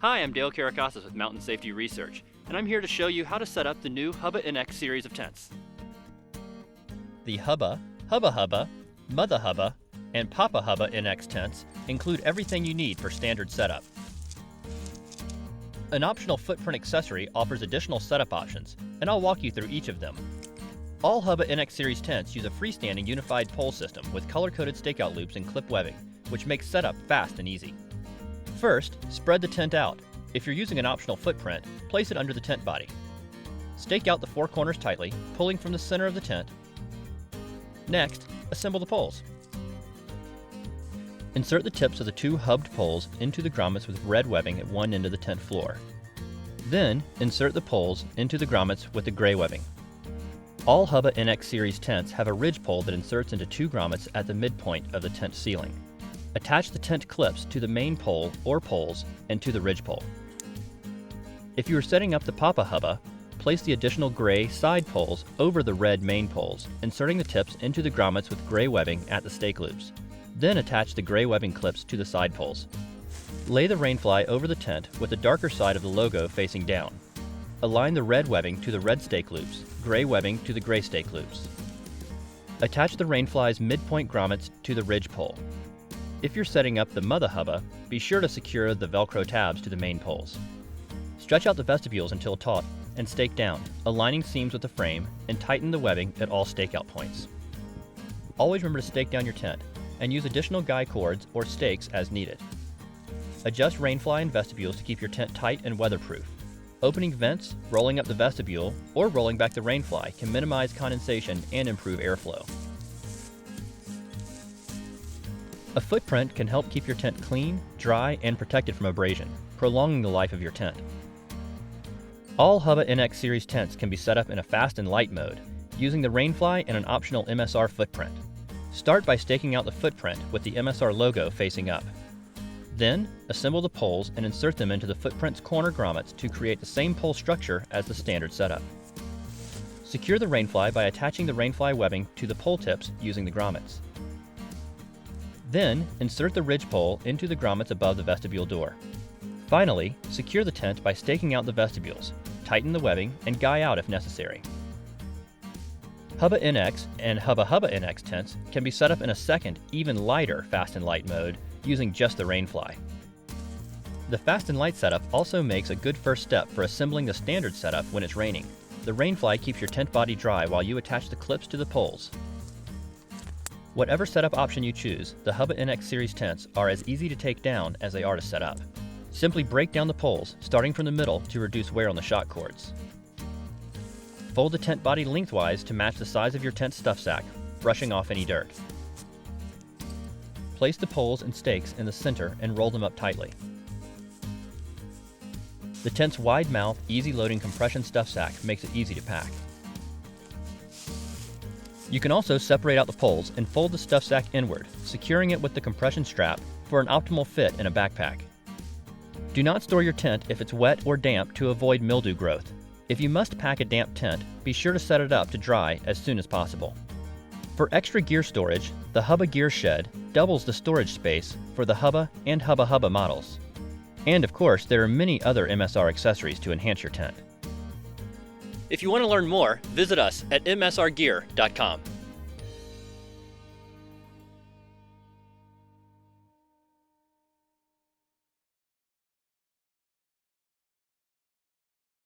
Hi, I'm Dale Caracasas with Mountain Safety Research, and I'm here to show you how to set up the new Hubba NX series of tents. The Hubba, Hubba Hubba, Mother Hubba, and Papa Hubba NX tents include everything you need for standard setup. An optional footprint accessory offers additional setup options, and I'll walk you through each of them. All Hubba NX series tents use a freestanding unified pole system with color-coded stakeout loops and clip webbing, which makes setup fast and easy. First, spread the tent out. If you're using an optional footprint, place it under the tent body. Stake out the four corners tightly, pulling from the center of the tent. Next, assemble the poles. Insert the tips of the two hubbed poles into the grommets with red webbing at one end of the tent floor. Then, insert the poles into the grommets with the gray webbing. All Hubba NX series tents have a ridge pole that inserts into two grommets at the midpoint of the tent ceiling. Attach the tent clips to the main pole or poles and to the ridge pole. If you are setting up the Papa Hubba, place the additional gray side poles over the red main poles, inserting the tips into the grommets with gray webbing at the stake loops. Then attach the gray webbing clips to the side poles. Lay the rainfly over the tent with the darker side of the logo facing down. Align the red webbing to the red stake loops, gray webbing to the gray stake loops. Attach the rainfly's midpoint grommets to the ridge pole. If you're setting up the Mother Hubba, be sure to secure the velcro tabs to the main poles. Stretch out the vestibules until taut and stake down, aligning seams with the frame, and tighten the webbing at all stakeout points. Always remember to stake down your tent and use additional guy cords or stakes as needed. Adjust rainfly and vestibules to keep your tent tight and weatherproof. Opening vents, rolling up the vestibule, or rolling back the rainfly can minimize condensation and improve airflow. A footprint can help keep your tent clean, dry, and protected from abrasion, prolonging the life of your tent. All Hubba NX series tents can be set up in a fast and light mode, using the rainfly and an optional MSR footprint. Start by staking out the footprint with the MSR logo facing up. Then, assemble the poles and insert them into the footprint's corner grommets to create the same pole structure as the standard setup. Secure the rainfly by attaching the rainfly webbing to the pole tips using the grommets. Then, insert the ridge pole into the grommets above the vestibule door. Finally, secure the tent by staking out the vestibules, tighten the webbing, and guy out if necessary. Hubba NX and Hubba Hubba NX tents can be set up in a second, even lighter fast and light mode using just the rainfly. The fast and light setup also makes a good first step for assembling the standard setup when it's raining. The rainfly keeps your tent body dry while you attach the clips to the poles. Whatever setup option you choose, the Hubba NX series tents are as easy to take down as they are to set up. Simply break down the poles, starting from the middle to reduce wear on the shock cords. Fold the tent body lengthwise to match the size of your tent stuff sack, brushing off any dirt. Place the poles and stakes in the center and roll them up tightly. The tent's wide mouth, easy loading compression stuff sack makes it easy to pack. You can also separate out the poles and fold the stuff sack inward, securing it with the compression strap for an optimal fit in a backpack. Do not store your tent if it's wet or damp to avoid mildew growth. If you must pack a damp tent, be sure to set it up to dry as soon as possible. For extra gear storage, the Hubba Gear Shed doubles the storage space for the Hubba and Hubba Hubba models. And of course, there are many other MSR accessories to enhance your tent. If you want to learn more, visit us at msrgear.com.